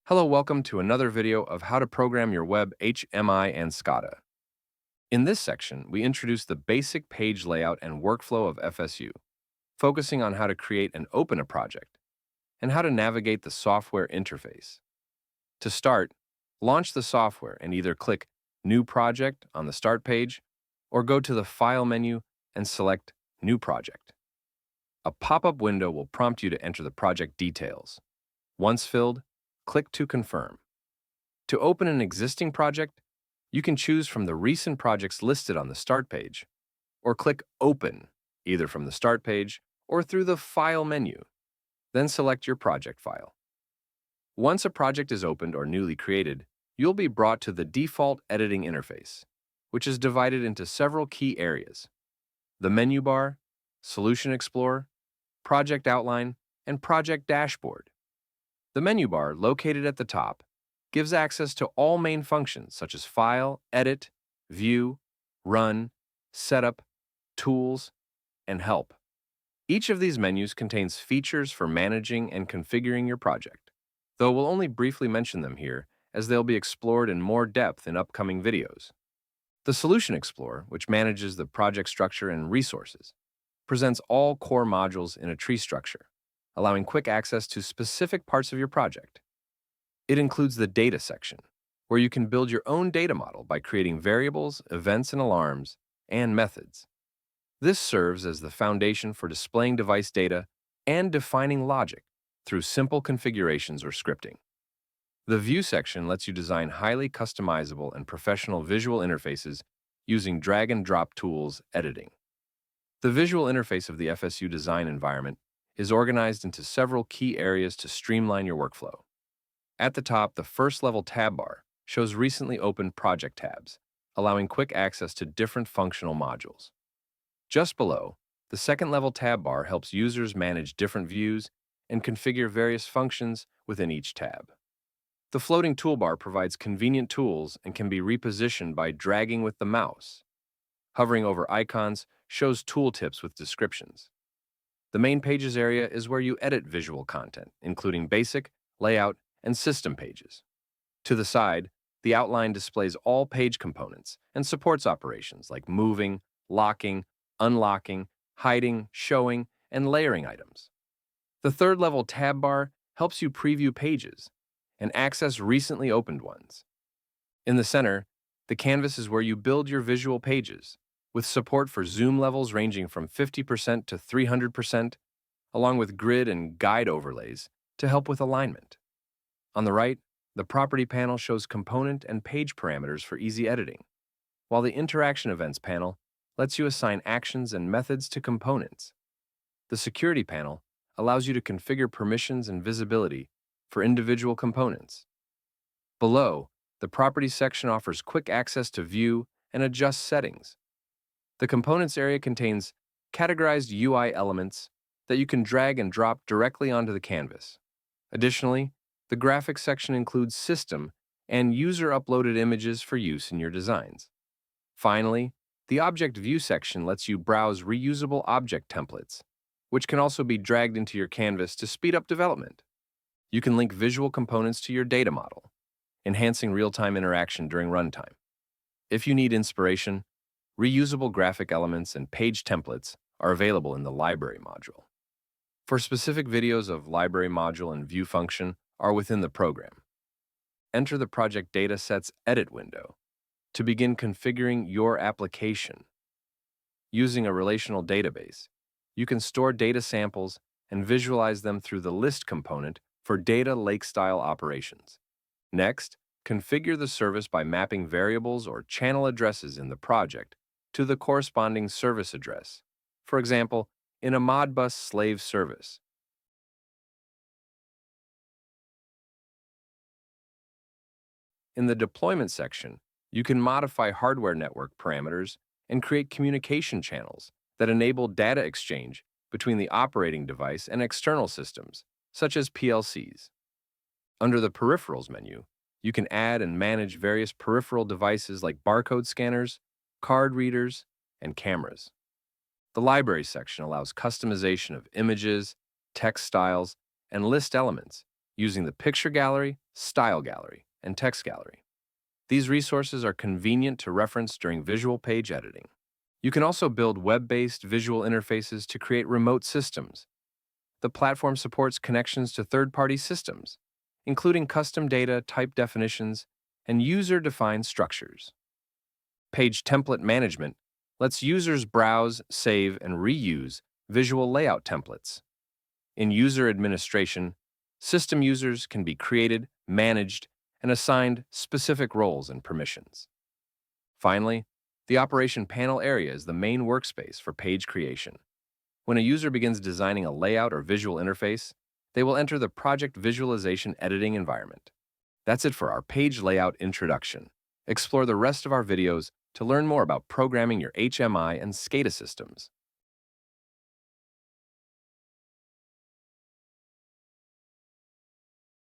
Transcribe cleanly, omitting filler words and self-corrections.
Hello, welcome to another video of how to program your Web HMI and SCADA. In this section, we introduce the basic page layout and workflow of FSU, focusing on how to create and open a project, and how to navigate the software interface. To start, launch the software and either click New Project on the Start page, or go to the File menu and select New Project. A pop-up window will prompt you to enter the project details. Once filled, click to confirm. To open an existing project, you can choose from the recent projects listed on the Start page, or click Open, either from the Start page or through the File menu. Then select your project file. Once a project is opened or newly created, you'll be brought to the default editing interface, which is divided into several key areas: the menu bar, Solution Explorer, Project Outline, and Project Dashboard. The menu bar, located at the top, gives access to all main functions such as File, Edit, View, Run, Setup, Tools, and Help. Each of these menus contains features for managing and configuring your project, though we'll only briefly mention them here as they'll be explored in more depth in upcoming videos. The Solution Explorer, which manages the project structure and resources, presents all core modules in a tree structure, allowing quick access to specific parts of your project. It includes the Data section, where you can build your own data model by creating variables, events and alarms, and methods. This serves as the foundation for displaying device data and defining logic through simple configurations or scripting. The View section lets you design highly customizable and professional visual interfaces using drag-and-drop tools editing. The visual interface of the FSU design environment is organized into several key areas to streamline your workflow. At the top, the first-level tab bar shows recently opened project tabs, allowing quick access to different functional modules. Just below, the second-level tab bar helps users manage different views and configure various functions within each tab. The floating toolbar provides convenient tools and can be repositioned by dragging with the mouse. Hovering over icons shows tooltips with descriptions. The main pages area is where you edit visual content, including basic, layout, and system pages. To the side, the outline displays all page components and supports operations like moving, locking, unlocking, hiding, showing, and layering items. The third-level tab bar helps you preview pages and access recently opened ones. In the center, the canvas is where you build your visual pages, with support for zoom levels ranging from 50% to 300%, along with grid and guide overlays to help with alignment. On the right, the Property panel shows component and page parameters for easy editing, while the Interaction Events panel lets you assign actions and methods to components. The Security panel allows you to configure permissions and visibility for individual components. Below, the Properties section offers quick access to view and adjust settings. The Components area contains categorized UI elements that you can drag and drop directly onto the canvas. Additionally, the Graphics section includes system and user-uploaded images for use in your designs. Finally, the Object View section lets you browse reusable object templates, which can also be dragged into your canvas to speed up development. You can link visual components to your data model, enhancing real-time interaction during runtime. If you need inspiration, reusable graphic elements and page templates are available in the Library module. For specific videos of Library module and View function are within the program. Enter the Project Datasets Edit window to begin configuring your application. Using a relational database, you can store data samples and visualize them through the List component for data lake-style operations. Next, configure the service by mapping variables or channel addresses in the project to the corresponding service address, for example, in a Modbus slave service. In the Deployment section, you can modify hardware network parameters and create communication channels that enable data exchange between the operating device and external systems, such as PLCs. Under the Peripherals menu, you can add and manage various peripheral devices like barcode scanners, card readers, and cameras. The Library section allows customization of images, text styles, and list elements using the Picture Gallery, Style Gallery, and Text Gallery. These resources are convenient to reference during visual page editing. You can also build web-based visual interfaces to create remote systems. The platform supports connections to third-party systems, including custom data, type definitions, and user-defined structures. Page template management lets users browse, save, and reuse visual layout templates. In user administration, system users can be created, managed, and assigned specific roles and permissions. Finally, the operation panel area is the main workspace for page creation. When a user begins designing a layout or visual interface, they will enter the project visualization editing environment. That's it for our page layout introduction. Explore the rest of our videos to learn more about programming your HMI and SCADA systems.